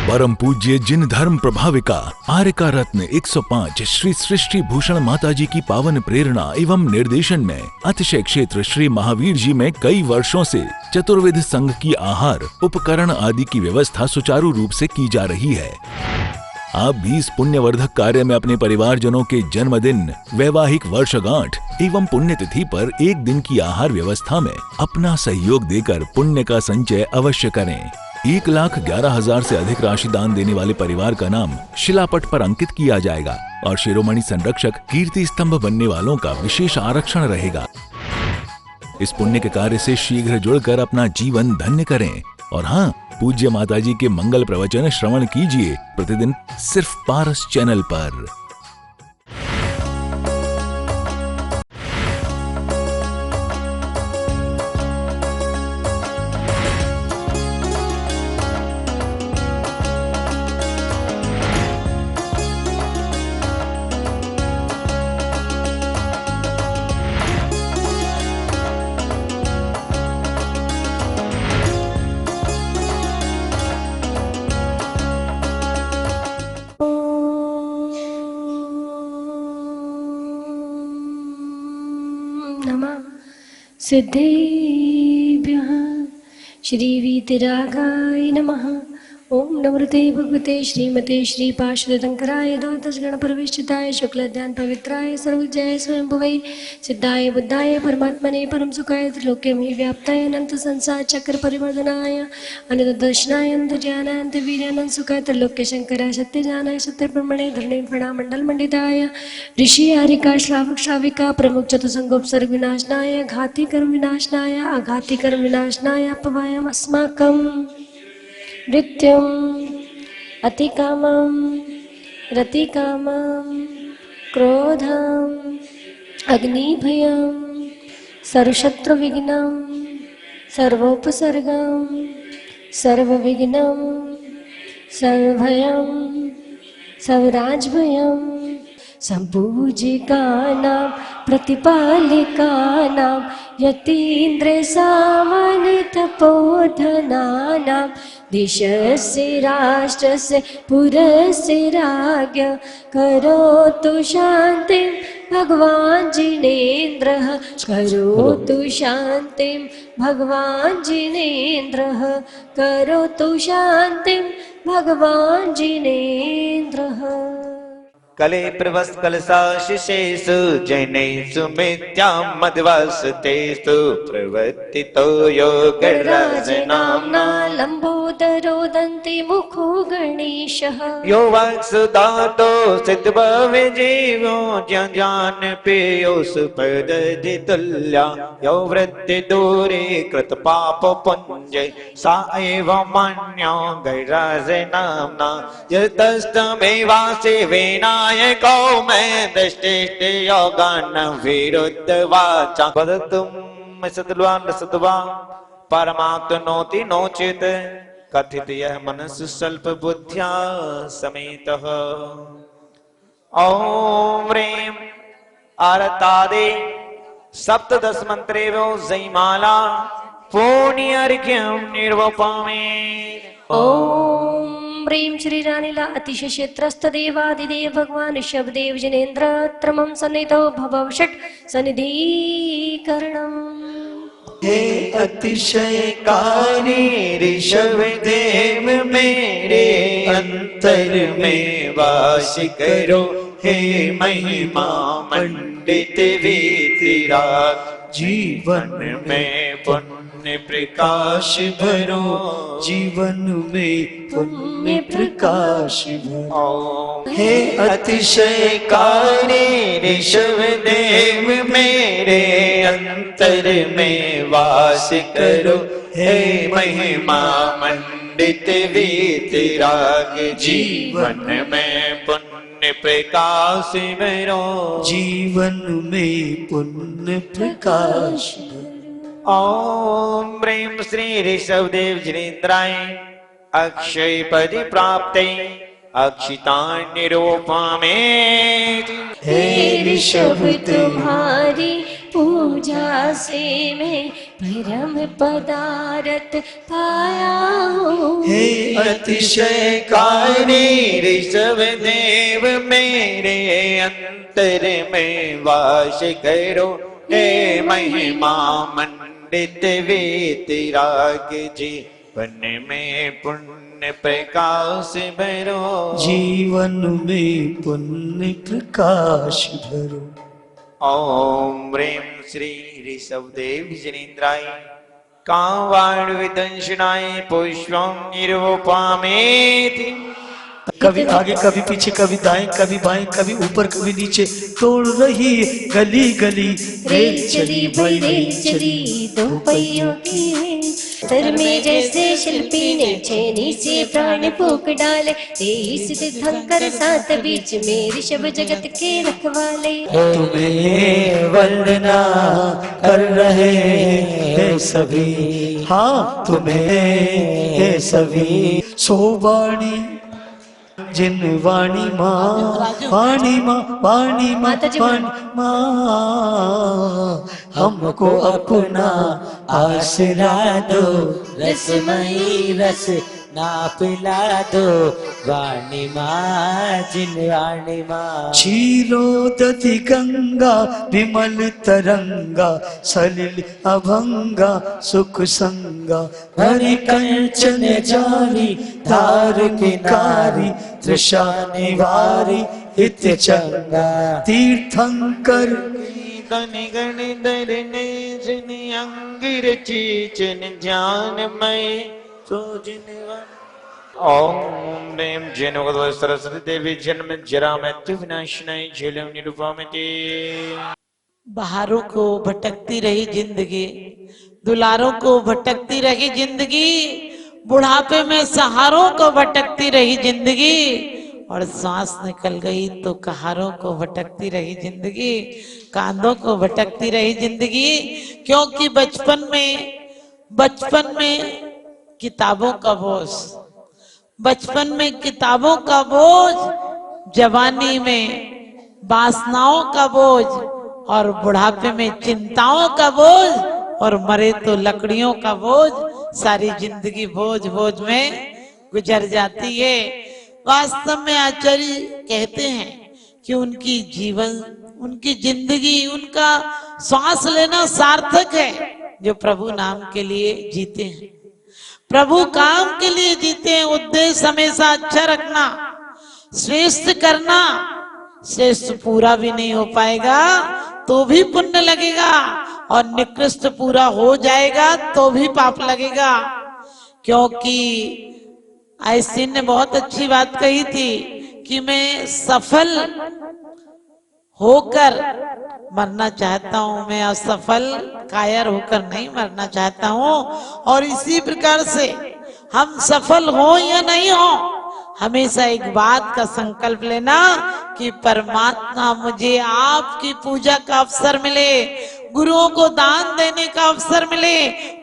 परम पूज्य जिन धर्म प्रभाविका आर्यका रत्न 105 श्री सृष्टि भूषण माताजी की पावन प्रेरणा एवं निर्देशन में अतिशय क्षेत्र श्री महावीर जी में कई वर्षों से चतुर्विध संघ की आहार उपकरण आदि की व्यवस्था सुचारू रूप से की जा रही है। आप भी इस पुण्यवर्धक कार्य में अपने परिवारजनों के जन्मदिन, वैवाहिक वर्षगांठ एवं पुण्यतिथि पर एक दिन की आहार व्यवस्था में अपना सहयोग देकर पुण्य का संचय अवश्य करें। 1,11,000 से अधिक राशि दान देने वाले परिवार का नाम शिलापट पर अंकित किया जाएगा और शिरोमणि संरक्षक कीर्ति स्तंभ बनने वालों का विशेष आरक्षण रहेगा। इस पुण्य के कार्य से शीघ्र जुड़कर अपना जीवन धन्य करें। और हाँ, पूज्य माताजी के मंगल प्रवचन श्रवण कीजिए प्रतिदिन सिर्फ पारस चैनल पर। सिद्धेभ्यः श्रीवीतरागाय नमः। ओम नमृते भगवते श्रीमते श्रीपार्षदशंकराय द्वादशगणप्रविष्टिताय शुक्लध्यान पवित्राय सर्वजय स्वयंभुवे सिद्धाय बुद्धाय परमात्मने परम सुखाय त्रिलोक्यमि व्याप्ताय अनंत संसार चक्र परिवर्धनाय अनंत दर्शनाय अनंत ज्ञानाय अनंत वीर्यानंद सुखाय त्रिलोक्य शंकराय सत्य ज्ञानाय सत्य ब्रह्मणे धरणे प्रणा मंडल मंडिताय ऋषि हरिका श्रावक श्राविका प्रमुख चतुसंगोपसर्ग विनाशनाय घाती कर्म विनाशनाय अघाती कर्म विनाशनाय अपवायम अस्माकं नृत्यम अतिकामं रतिकामं क्रोधम अग्निभयं सर्वशत्रुविघ्नं सर्वोपसर्गं सर्वविघ्नं सर्वभयं सर्वराजभयं संपूजिकानां प्रतिपालिकानां यतीन्द्र सामनित तपोधनानां देशस्य राष्ट्रस्य पुरस्य राज्ञ करोतु शान्तिं भगवान् जिनेन्द्रः करोतु शान्तिं भगवान् जिनेन्द्रः करोतु शान्तिं भगवान् जिनेन्द्रः। कले प्रवस् कलशाशिषेषु जैनेषु मिथ्यां मद्वसतेषु प्रवर्तितो योगराजनाम्ना लम्बोदरो दन्ति मुखो गणेशः यो वाक्सुदातो सिद्धभवे जीवो ज्ञान पेयो सुपदधितुल्या यो वृत्तिदूरे कृतपाप पुञ्जे सा एव मन्यो गैराजनाम्ना यतस्तमेवासि वेनाय कौमे दृष्टिष्ट योगान विरुद्ध वाचा वदतुम सतल्वान सतवा परमात्मनोति नोचित कथित यह मनस स्वल्प बुद्ध्या समेतः। ओम ह्रीं आरतादे सप्तदश मंत्रेभ्यो जयमाला पुण्यर्घ्यं निर्वपामि। ओम ह्रीं श्रीरानीला अतिशय क्षेत्रस्थ देवादिदेव भगवान ऋषभदेव जिनेन्द्र त्रमं सन्निधो भवव षट् सन्निधीकरणम्। हे अतिशयकारी ऋषभदेव मेरे अंतर में वास करो। हे महिमा मंडित वीतराग जीवन में पुण्य प्रकाश भरो। जीवन में पुण्य प्रकाश भरो। हे अतिशयकारी ऋषभदेव मेरे अंतर में वास करो। हे महिमा मंडित वीतराग जीवन में पुण्य प्रकाश भरो। जीवन में पुण्य प्रकाश भरो। ओम ह्रीं श्री ऋषभदेव जिनेन्द्राय अक्षय पदि प्राप्ते अक्षितान्य रूपामि। हे ऋषभ तुम्हारी पूजा से मैं परम पदार्थ पाया हूँ। हे अतिशयकारी ऋषभ देव मेरे अंतर में वास करो। हे महिमा मंडित वीतराग जीवन में पुण्य प्रकाश भरो। जीवन में पुण्य प्रकाश भरो। ओम ह्रीं श्री ऋषभदेव जनेन्द्राय कावाण विदंशनाय पुष्पं निरूपमेति। कभी आगे कभी पीछे, कभी दाएं कभी बाएं, कभी ऊपर कभी नीचे तोड़ रही गली गली। रेल चली भाई रेल चली दो पहियों की है। सर में जैसे शिल्पी ने छेनी से प्राण फूक डाले। तेईस तीर्थंकर सात बीच में ऋषभ जगत के रखवाले। तुम्हें वंदना कर रहे हैं सभी, हाँ तुम्हें सभी। सो वाणी जिन वाणी माँ, वाणी माँ, वाणी माँ, वाणी माँ, हमको अपना आसरा दो। रसमयी रस ना पिला दो, वाणी माँ जिन वाणी माँ। क्षीरोदधि गंगा विमल तरंगा, सलिल अभंगा सुख संगा। हरि कंचन जारी धार किनारी, तृषा निवारी हित चंगा। तीर्थंकर गण गण दरने जन अंगिर चीचन ध्यानमय ओम ह्रीं जैनोगल सरस्वती देवी जन्म जरा मृत्यु विनाशिनाय झेलम निरूपमेति। बहारों को भटकती रही जिंदगी, दुलारों को भटकती रही जिंदगी, बुढ़ापे में सहारों को भटकती रही जिंदगी, और सांस निकल गई तो कहारों को भटकती रही जिंदगी, कांधों को भटकती रही जिंदगी। क्योंकि बचपन में किताबों का बोझ, बचपन में किताबों का बोझ, जवानी में वासनाओं का बोझ, और बुढ़ापे में चिंताओं का बोझ, और मरे तो लकड़ियों का बोझ। सारी जिंदगी बोझ बोझ में गुजर जाती है। वास्तव में आचार्य कहते हैं कि उनकी जीवन, उनकी जिंदगी, उनका श्वास लेना सार्थक है, जो प्रभु नाम के लिए जीते हैं, प्रभु काम के लिए जीते हैं। उद्देश्य हमेशा अच्छा रखना, श्रेष्ठ करना। श्रेष्ठ पूरा भी नहीं हो पाएगा तो भी पुण्य लगेगा, और निकृष्ट पूरा हो जाएगा तो भी पाप लगेगा। क्योंकि ऐसी ने बहुत अच्छी बात कही थी कि मैं सफल होकर मरना चाहता हूं, मैं असफल कायर होकर नहीं मरना चाहता हूं। और इसी प्रकार से हम सफल हो या नहीं हो, हमेशा एक बात का संकल्प लेना कि परमात्मा मुझे आपकी पूजा का अवसर मिले, गुरुओं को दान देने का अवसर मिले,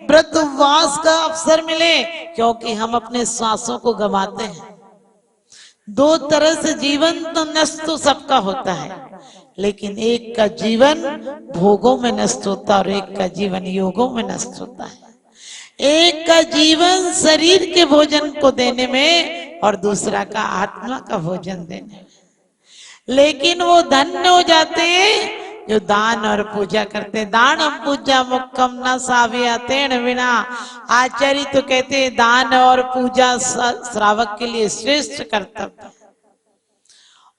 व्रत उपवास का अवसर मिले। क्योंकि हम अपने श्वासों को गंवाते हैं। दो तरह से जीवन तो नष्ट तो सबका होता है, लेकिन एक का जीवन भोगों में नष्ट होता है और एक का जीवन योगों में नष्ट होता है। एक का जीवन शरीर के भोजन को देने में और दूसरा का आत्मा का भोजन देने में। लेकिन वो धन्य हो जाते हैं जो दान और पूजा करते हैं। दानम पूजा मुक्कम न साव्या तेन बिना। आचार्य तो कहते हैं दान और पूजा श्रावक के लिए श्रेष्ठ कर्तव्य है।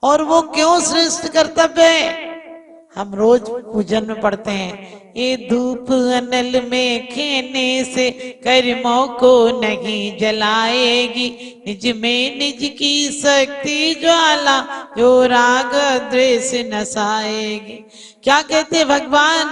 और वो क्यों श्रेष्ठ कर्तव्य है? हम रोज पूजन में पढ़ते हैं, ये धूप अनल में खेने से कर्मों को नहीं जलाएगी, निज में निज की शक्ति ज्वाला जो राग द्वेष नसाएगी। क्या कहते भगवान,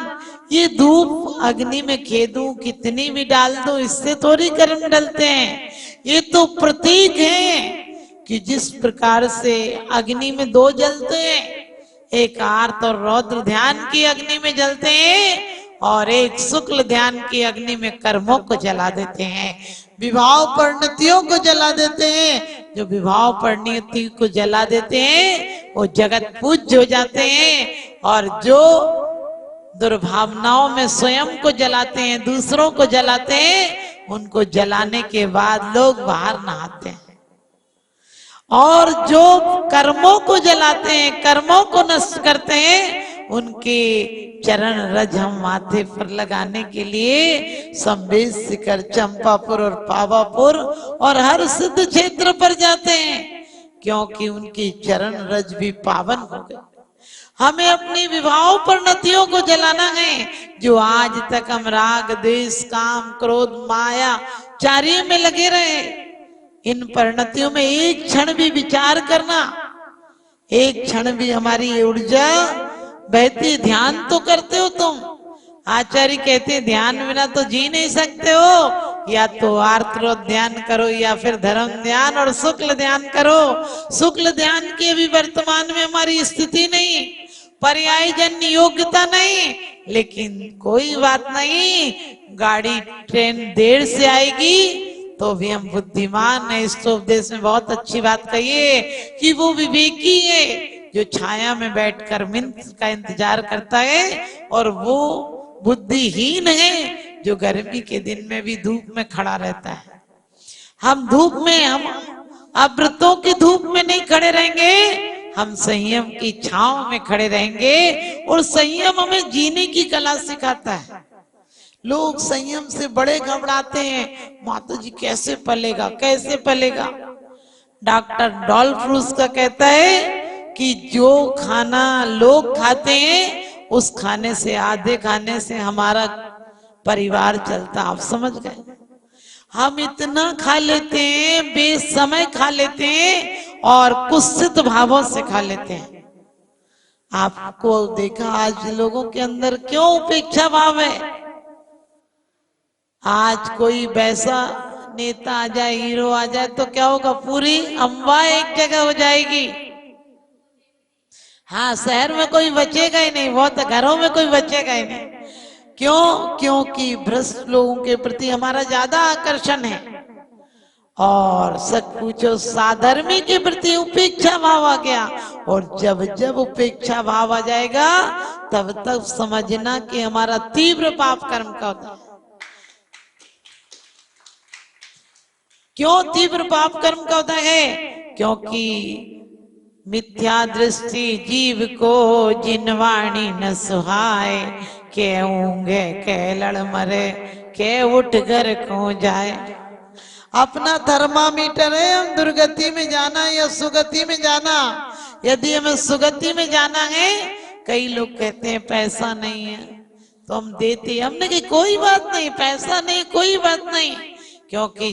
ये धूप अग्नि में खेदूं, कितनी भी डाल दो, इससे थोड़ी कर्म डलते हैं। ये तो प्रतीक है कि जिस प्रकार से अग्नि में दो जलते हैं, एक आर्त और रौद्र ध्यान की अग्नि में जलते हैं और एक शुक्ल ध्यान की अग्नि में कर्मों को जला देते हैं, विभाव परिणतियों को जला देते हैं। जो विभाव परिणति को जला देते हैं वो जगत पूज्य हो जाते हैं, और जो दुर्भावनाओं में स्वयं को जलाते हैं, दूसरों को जलाते हैं, उनको जलाने के बाद लोग बाहर नहाते हैं। और जो कर्मों को जलाते हैं, कर्मों को नष्ट करते हैं, उनके चरण रज हम माथे पर लगाने के लिए संवेद शिखर, चंपापुर और पावापुर और हर सिद्ध क्षेत्र पर जाते हैं, क्योंकि उनकी चरण रज भी पावन हो गए। हमें अपनी विवाह परिणतियों को जलाना है, जो आज तक हम राग, द्वेष, काम, क्रोध, माया, चार्य में लगे रहे। इन परिणतियों में एक क्षण भी विचार करना, एक क्षण भी हमारी ऊर्जा बहती, ध्यान तो करते हो तुम। आचार्य कहते हैं ध्यान बिना तो जी नहीं सकते हो, या तो आर्त ध्यान करो या फिर धर्म ध्यान और शुक्ल ध्यान करो। शुक्ल ध्यान की भी वर्तमान में हमारी स्थिति नहीं, पर्याय जन्य योग्यता नहीं, लेकिन कोई बात नहीं, गाड़ी ट्रेन देर से आएगी तो भी हम बुद्धिमान है। इस उपदेश में बहुत अच्छी बात कही है कि वो विवेकी है जो छाया में बैठकर मिनट का इंतजार करता है, और वो बुद्धिहीन है जो गर्मी के दिन में भी धूप में खड़ा रहता है। हम धूप में, हम अव्रतों की धूप में नहीं खड़े रहेंगे, हम संयम की छांव में खड़े रहेंगे। और संयम हमें जीने की कला सिखाता है। लोग संयम से बड़े घबराते हैं, माता जी कैसे पलेगा, कैसे पलेगा। डॉक्टर डॉल्फ्रूस का कहता है कि जो खाना लोग खाते हैं उस खाने से, आधे खाने से हमारा परिवार चलता। आप समझ गए? हम इतना खा लेते हैं, बेसमय खा लेते हैं और कुत्सित भावों से खा लेते हैं। आपको देखा आज लोगों के अंदर क्यों उपेक्षा भाव है? आज कोई वैसा नेता आ जाए, हीरो आ जाए तो क्या होगा, पूरी अम्बा एक जगह हो जाएगी। हाँ, शहर में कोई बचेगा ही नहीं, बहुत घरों में कोई बचेगा ही नहीं। क्यों? क्योंकि भ्रष्ट लोगों के प्रति हमारा ज्यादा आकर्षण है, और सच पूछो साधर्मी के प्रति उपेक्षा भाव आ गया। और जब जब उपेक्षा भाव आ जाएगा तब तब समझना कि हमारा तीव्र पाप कर्म का होता है। क्यों तीव्र पाप कर्म का होता है? क्योंकि मिथ्या दृष्टि जीव को जिनवाणी न सुहाए, के ऊंगे के लड़ मरे, के उठ घर को जाए। अपना थर्मामीटर है, हम दुर्गति में जाना या सुगति में जाना। यदि हमें सुगति में जाना है, कई लोग कहते हैं पैसा नहीं है तो हम देते, हमने कहा कोई बात नहीं, पैसा नहीं कोई बात नहीं, क्योंकि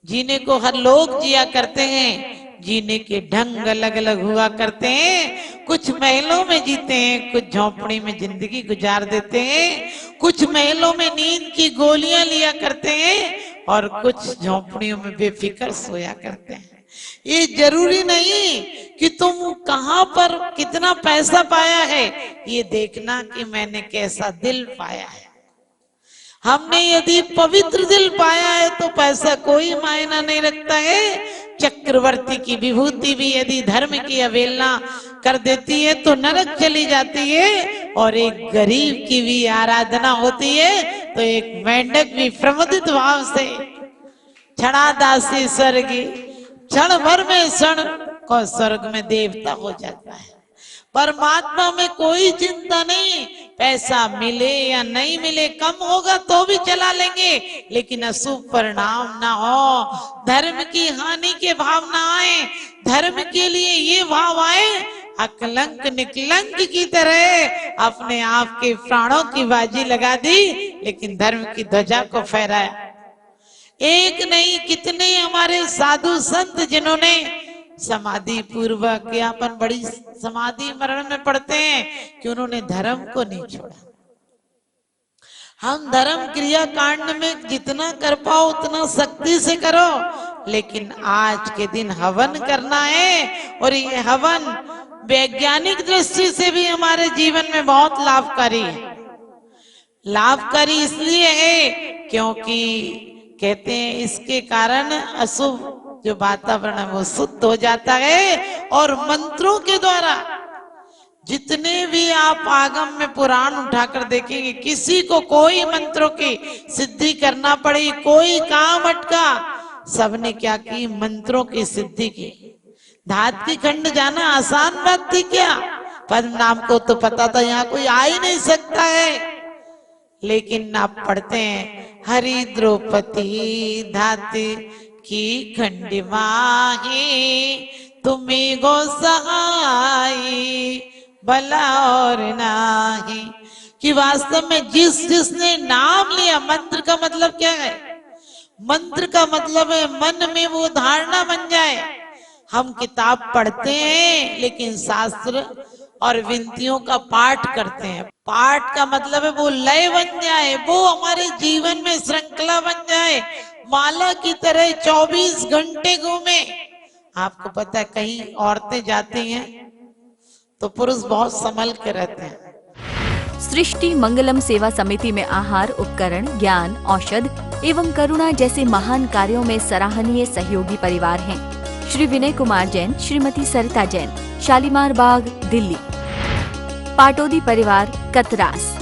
जीने को हर लोग जिया करते हैं। जीने के ढंग अलग अलग हुआ करते हैं। कुछ महलों में जीते हैं, कुछ झोंपड़ी में जिंदगी गुजार देते हैं, कुछ महलों में नींद की गोलियां लिया करते हैं, और कुछ झोंपड़ियों में बेफिक्र सोया करते हैं। ये जरूरी नहीं कि तुम कहां पर कितना पैसा पाया है, ये देखना कि मैंने कैसा दिल पाया है। हमने यदि पवित्र दिल पाया है तो पैसा कोई मायना नहीं रखता है। चक्रवर्ती की विभूति भी यदि धर्म की अवहेलना कर देती है तो नरक चली जाती है, और एक गरीब की भी आराधना होती है तो एक मेंढक भी प्रमुदित भाव से क्षणादासी स्वर्ग, क्षण भर में क्षण को स्वर्ग में देवता हो जाता है। परमात्मा में कोई चिंता नहीं, पैसा मिले या नहीं मिले, कम होगा तो भी चला लेंगे, लेकिन अशुभ परिणाम ना हो, धर्म की हानि के भाव ना आए। धर्म के लिए ये भाव आए, अकलंक निकलंक की तरह अपने आप के प्राणों की बाजी लगा दी, लेकिन धर्म की ध्वजा को फहराया। एक नहीं कितने हमारे साधु संत जिन्होंने समाधि पूर्वक या अपन बड़ी समाधि मरण में पड़ते हैं कि उन्होंने धर्म को नहीं छोड़ा। हम धर्म क्रिया कांड में जितना कर पाओ उतना सख्ती से करो, लेकिन आज के दिन हवन करना है, और ये हवन वैज्ञानिक दृष्टि से भी हमारे जीवन में बहुत लाभकारी है। लाभकारी इसलिए है क्योंकि कहते हैं इसके कारण अशुभ जो वातावरण है वो शुद्ध हो जाता है, और मंत्रों के द्वारा जितने भी आप आगम में पुराण उठाकर देखेंगे, किसी को कोई मंत्रों की सिद्धि करना पड़ी, कोई काम अटका, सबने क्या की, मंत्रों की सिद्धि की। धात की खंड जाना आसान बात थी क्या? पद्म नाम को तो पता था यहाँ कोई आ ही नहीं सकता है, लेकिन आप पढ़ते हैं हरि द्रौपदी धात की खंड माही, तुम्हें गो सहाई भला और नाही। कि वास्तव में जिसने नाम लिया, मंत्र का मतलब क्या है? मंत्र का मतलब है मन में वो धारणा बन जाए। हम किताब पढ़ते हैं लेकिन शास्त्र और विनतियों का पाठ करते हैं। पाठ का मतलब है वो लय बन जाए, वो हमारे जीवन में श्रृंखला बन जाए, माला की तरह 24 घंटे घूमे। आपको पता है कहीं औरतें जाती हैं तो पुरुष बहुत संभल के रहते हैं। सृष्टि मंगलम सेवा समिति में आहार, उपकरण, ज्ञान, औषध एवं करुणा जैसे महान कार्यों में सराहनीय सहयोगी परिवार हैं। श्री विनय कुमार जैन, श्रीमती सरिता जैन, शालीमार बाग, दिल्ली। पाटोदी परिवार, कतरास।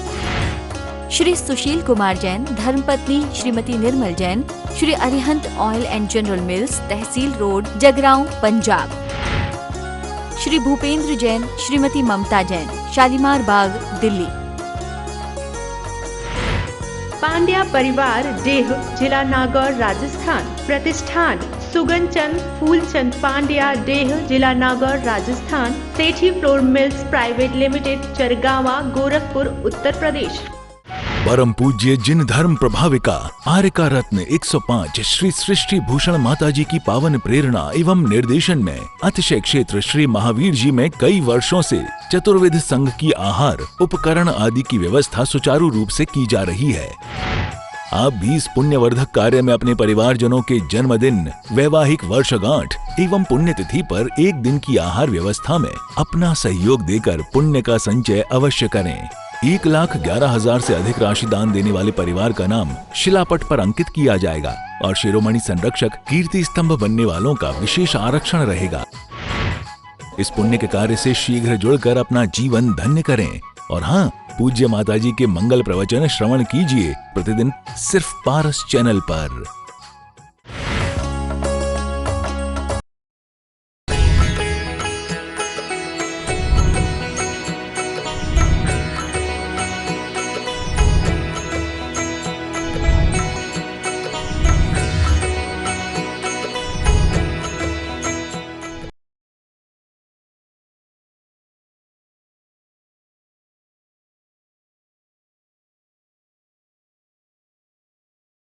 श्री सुशील कुमार जैन, धर्मपत्नी Shrimati Nirmal Jain, Shri Arihant oil and general mills, Tehsil road, Jagraon, Punjab. Shri Bhupendra Jain, Shrimati Mamta Jain, Shalimar Bagh, Delhi. Pandya परिवार, डेह, जिला नागौर, राजस्थान। प्रतिष्ठान सुगनचंद फूलचंद पांड्या, डेह, जिला Nagaur, Rajasthan. Sethi flour mills private limited, Chargawa, Gorakhpur, Uttar Pradesh. परम पूज्य जिन धर्म प्रभाविका आर्यका रत्न 105 श्री सृष्टि भूषण माताजी की पावन प्रेरणा एवं निर्देशन में अतिशय क्षेत्र श्री महावीर जी में कई वर्षों से चतुर्विध संघ की आहार, उपकरण आदि की व्यवस्था सुचारू रूप से की जा रही है। आप भी इस पुण्यवर्धक कार्य में अपने परिवारजनों के जन्मदिन, वैवाहिक वर्षगांठ एवं पुण्यतिथि पर एक दिन की आहार व्यवस्था में अपना सहयोग देकर पुण्य का संचय अवश्य करें। 1,11,000 से अधिक राशि दान देने वाले परिवार का नाम शिलापट पर अंकित किया जाएगा और शिरोमणि संरक्षक कीर्ति स्तंभ बनने वालों का विशेष आरक्षण रहेगा। इस पुण्य के कार्य से शीघ्र जुड़कर अपना जीवन धन्य करें। और हाँ, पूज्य माताजी के मंगल प्रवचन श्रवण कीजिए प्रतिदिन सिर्फ पारस चैनल पर।